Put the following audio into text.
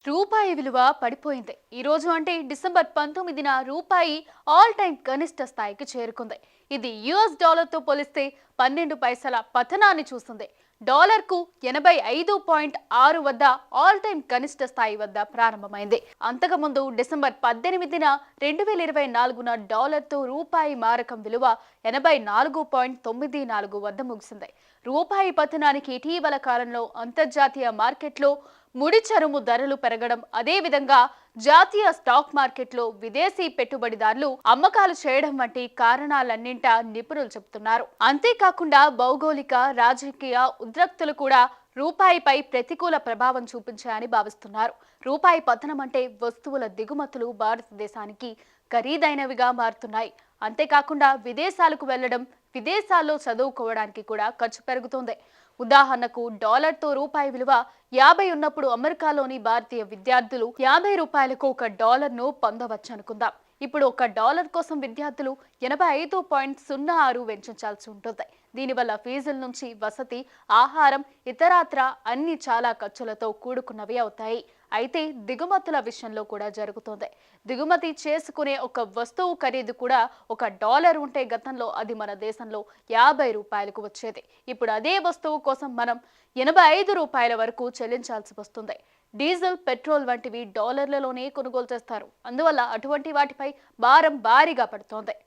రూపాయి విలువ పడిపోయింది. ఈ రోజు అంటే డిసెంబర్ 19న రూపాయి ఆల్ టైమ్ కనిష్ట స్థాయికి చేరుకుంది. ఇది యుఎస్ డాలర్తో పోలిస్తే 12 పైసల పతనాన్ని చూసింది. డాలర్కు 85.6 వద్ద ఆల్ టైమ్ కనిష్ట స్థాయి వద్ద ప్రారంభమైంది. అంతకుముందు డిసెంబర్ 18న 2024న డాలర్తో రూపాయి మారకం విలువ 84.94 వద్ద ముగిసింది. రూపాయి పతనానికి ఇటీవల కాలంలో అంతర్జాతీయ మార్కెట్లో ముడి చరుము ధరలు పెరగడం, అదే విధంగా జాతీయ స్టాక్ మార్కెట్లో విదేశీ పెట్టుబడిదారులు అమ్మకాలు చేయడం వంటి కారణాలన్నింటా నిపుణులు చెబుతున్నారు. అంతేకాకుండా భౌగోళిక, రాజకీయ ఉద్రిక్తతలు కూడా రూపాయిపై ప్రతికూల ప్రభావం చూపించాయని భావిస్తున్నారు. రూపాయి పతనం అంటే వస్తువుల దిగుమతులు భారతదేశానికి ఖరీదైనవిగా మారుతున్నాయి. అంతేకాకుండా విదేశాలకు వెళ్లడం, విదేశాల్లో చదువుకోవడానికి కూడా ఖర్చు పెరుగుతోంది. ఉదాహరణకు డాలర్తో రూపాయి విలువ 50 ఉన్నప్పుడు అమెరికాలోని భారతీయ విద్యార్థులు 50 రూపాయలకు ఒక డాలర్ను పొందవచ్చనుకుందాం. ఇప్పుడు ఒక డాలర్ కోసం విద్యార్థులు 85.06 వెచ్చించాల్సి ఉంటుంది. దీనివల్ల ఫీజుల నుంచి వసతి, ఆహారం, ఇతరత్రా అన్ని చాలా ఖర్చులతో కూడుకున్నవి అవుతాయి. అయితే దిగుమతుల విషయంలో కూడా జరుగుతోంది. దిగుమతి చేసుకునే ఒక వస్తువు ఖరీదు కూడా $1 ఉంటే గతంలో అది మన దేశంలో 50 రూపాయలకు వచ్చేది. ఇప్పుడు అదే వస్తువు కోసం మనం 85 రూపాయల వరకు చెల్లించాల్సి వస్తుంది. డీజిల్, పెట్రోల్ వంటివి డాలర్లలోనే కొనుగోలు చేస్తారు. అందువల్ల అటువంటి వాటిపై భారం భారీగా పడుతోంది.